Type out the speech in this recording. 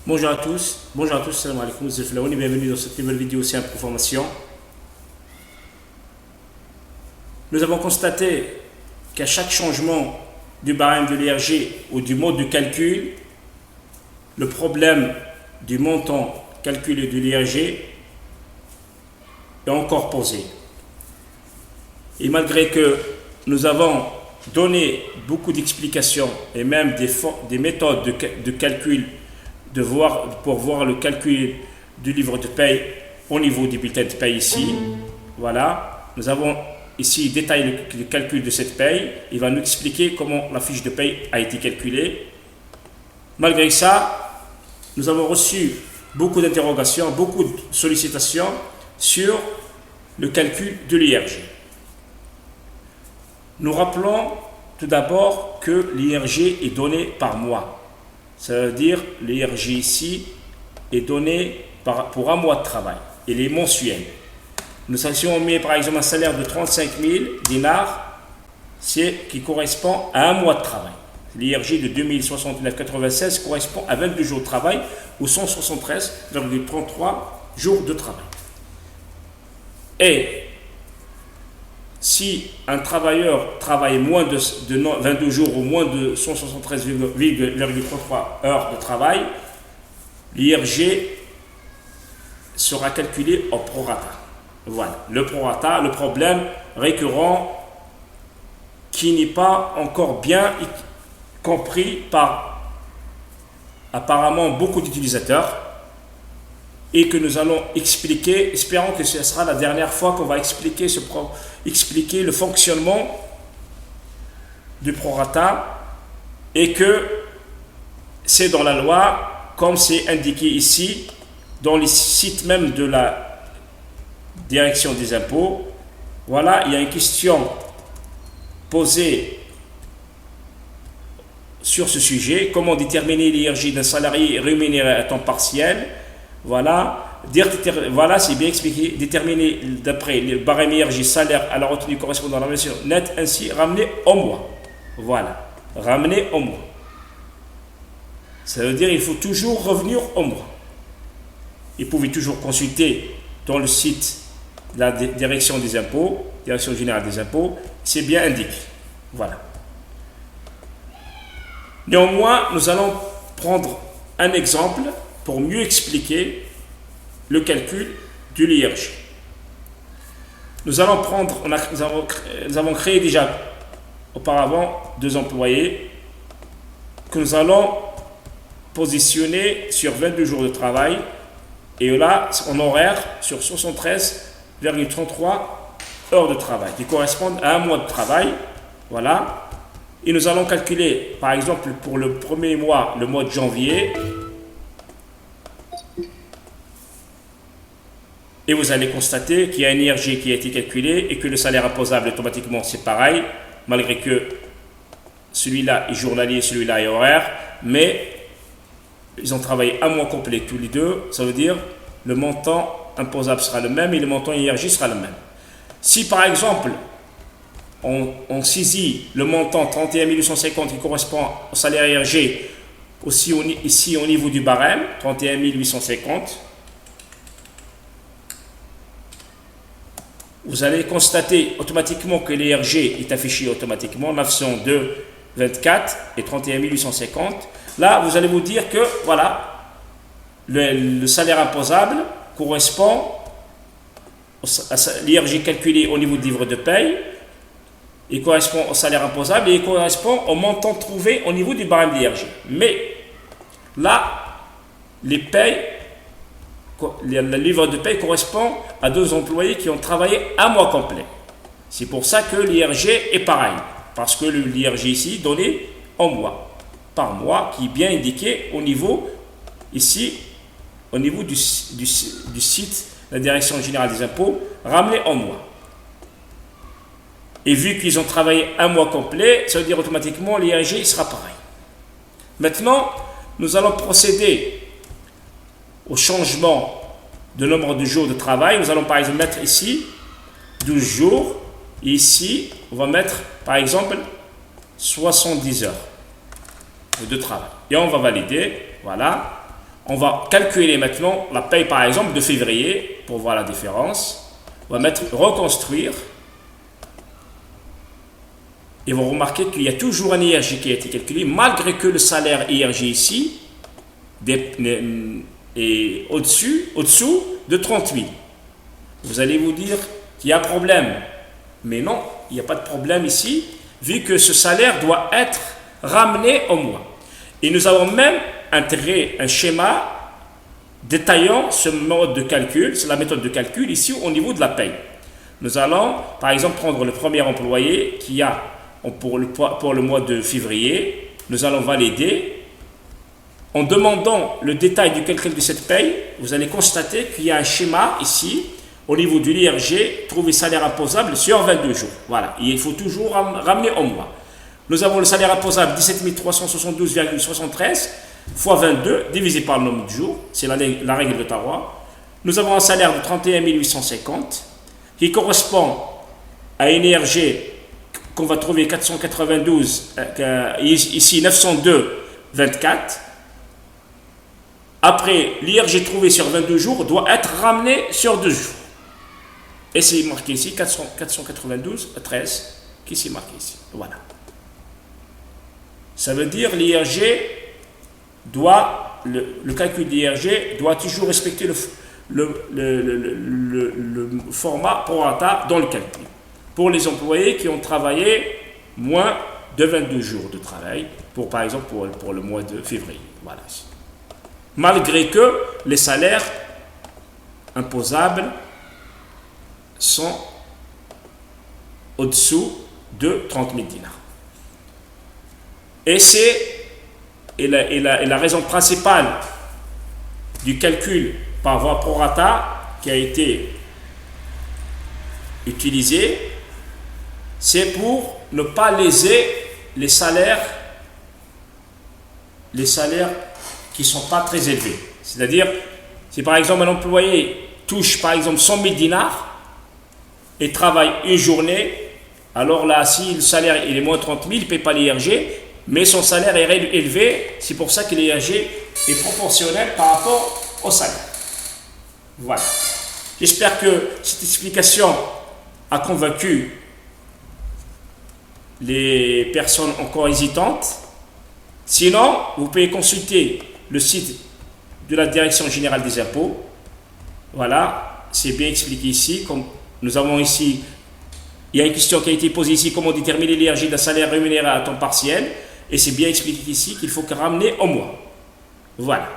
Bonjour à tous, salam alaikum, c'est Flaouni, bienvenue dans cette nouvelle vidéo Simple pour formation. Nous avons constaté qu'à chaque changement du barème de l'IRG ou du mode de calcul, le problème du montant calculé de l'IRG est encore posé. Et malgré que nous avons donné beaucoup d'explications et même des méthodes de calcul pour voir le calcul du livre de paye au niveau du bulletin de paye ici. Voilà, nous avons ici détaillé le calcul de cette paye. Il va nous expliquer comment la fiche de paye a été calculée. Malgré ça, nous avons reçu beaucoup d'interrogations, beaucoup de sollicitations sur le calcul de l'IRG. Nous rappelons tout d'abord que l'IRG est donné par mois. Ça veut dire l'IRG ici est donné pour un mois de travail. Il est mensuel. Si on met par exemple un salaire de 35 000 dinars, c'est qui correspond à un mois de travail. L'IRG de 2069,96 correspond à 22 jours de travail ou 173,33 jours de travail. Et si un travailleur travaille moins de 22 jours ou moins de 173,33 heures de travail, l'IRG sera calculé au prorata. Voilà, le prorata, le problème récurrent qui n'est pas encore bien compris par apparemment beaucoup d'utilisateurs et que nous allons expliquer, espérons que ce sera la dernière fois qu'on va expliquer le fonctionnement du prorata et que c'est dans la loi, comme c'est indiqué ici, dans les sites même de la direction des impôts. Voilà, il y a une question posée sur ce sujet, comment déterminer l'IRG d'un salarié rémunéré à temps partiel. Voilà, c'est bien expliqué, déterminer d'après le barème IRG salaire à la retenue correspondant à la version nette, ainsi ramener au mois. Voilà, ramener au mois. Ça veut dire qu'il faut toujours revenir au mois. Vous pouvez toujours consulter dans le site de la direction des impôts, direction générale des impôts, c'est bien indiqué. Voilà. Néanmoins, nous allons prendre un exemple pour mieux expliquer le calcul de l'IRG. Nous avons créé déjà auparavant 2 employés que nous allons positionner sur 22 jours de travail et là, en horaire sur 73,33 heures de travail qui correspondent à un mois de travail. Voilà. Et nous allons calculer, par exemple, pour le premier mois, le mois de janvier. Et vous allez constater qu'il y a un IRG qui a été calculé et que le salaire imposable automatiquement c'est pareil, malgré que celui-là est journalier, celui-là est horaire, mais ils ont travaillé un mois complet tous les deux, ça veut dire le montant imposable sera le même et le montant IRG sera le même. Si par exemple on saisit le montant 31 850 qui correspond au salaire IRG aussi ici au niveau du barème, 31 850, vous allez constater automatiquement que l'IRG est affiché automatiquement, 902,24 et 31 850. Là, vous allez vous dire que voilà, le salaire imposable correspond à l'IRG calculé au niveau du livre de paye, il correspond au salaire imposable et il correspond au montant trouvé au niveau du barème d'IRG. Mais là, le livre de paye correspond à 2 employés qui ont travaillé un mois complet. C'est pour ça que l'IRG est pareil, parce que l'IRG ici donné en mois, par mois, qui est bien indiqué au niveau ici, au niveau du site de la direction générale des impôts, ramené en mois. Et vu qu'ils ont travaillé un mois complet, ça veut dire automatiquement l'IRG sera pareil. Maintenant, nous allons procéder au changement de nombre de jours de travail. Nous allons par exemple mettre ici 12 jours. Et ici, on va mettre par exemple 70 heures de travail. Et on va valider. Voilà. On va calculer maintenant la paye par exemple de février pour voir la différence. On va mettre reconstruire. Et vous remarquez qu'il y a toujours un IRG qui a été calculé, malgré que le salaire IRG ici est au-dessous de 30 000. Vous allez vous dire qu'il y a un problème. Mais non, il n'y a pas de problème ici, vu que ce salaire doit être ramené au mois. Et nous avons même intégré un schéma détaillant ce mode de calcul, c'est la méthode de calcul ici au niveau de la paye. Nous allons par exemple prendre le premier employé qui a pour le mois de février. Nous allons valider. En demandant le détail du calcul de cette paye, vous allez constater qu'il y a un schéma ici au niveau de l'IRG, trouver salaire imposable sur 22 jours. Voilà, il faut toujours ramener au mois. Nous avons le salaire imposable 17 372,73 fois 22 divisé par le nombre de jours, c'est la règle de Tawa. Nous avons un salaire de 31 850 qui correspond à une IRG qu'on va trouver 492, ici 902,24. Après, l'IRG trouvé sur 22 jours doit être ramené sur 2 jours. Et c'est marqué ici 492,13 qui s'est marqué ici. Voilà. Ça veut dire l'IRG doit, le calcul d'IRG doit toujours respecter le format pro rata dans le calcul. Pour les employés qui ont travaillé moins de 22 jours de travail, par exemple pour le mois de février. Voilà. Malgré que les salaires imposables sont au-dessous de 30 000 dinars. Et c'est la raison principale du calcul par voie pro rata qui a été utilisée, c'est pour ne pas léser les salaires qui ne sont pas très élevés. C'est-à-dire, si par exemple un employé touche par exemple 100 000 dinars et travaille une journée, alors là, si le salaire il est moins 30 000, il ne paie pas l'IRG, mais son salaire est élevé, c'est pour ça que l'IRG est proportionnel par rapport au salaire. Voilà. J'espère que cette explication a convaincu les personnes encore hésitantes. Sinon, vous pouvez consulter le site de la Direction Générale des Impôts. Voilà, c'est bien expliqué ici. Comme nous avons ici, il y a une question qui a été posée ici, comment déterminer l'IRG d'un salaire rémunéré à temps partiel. Et c'est bien expliqué ici qu'il faut ramener au mois. Voilà.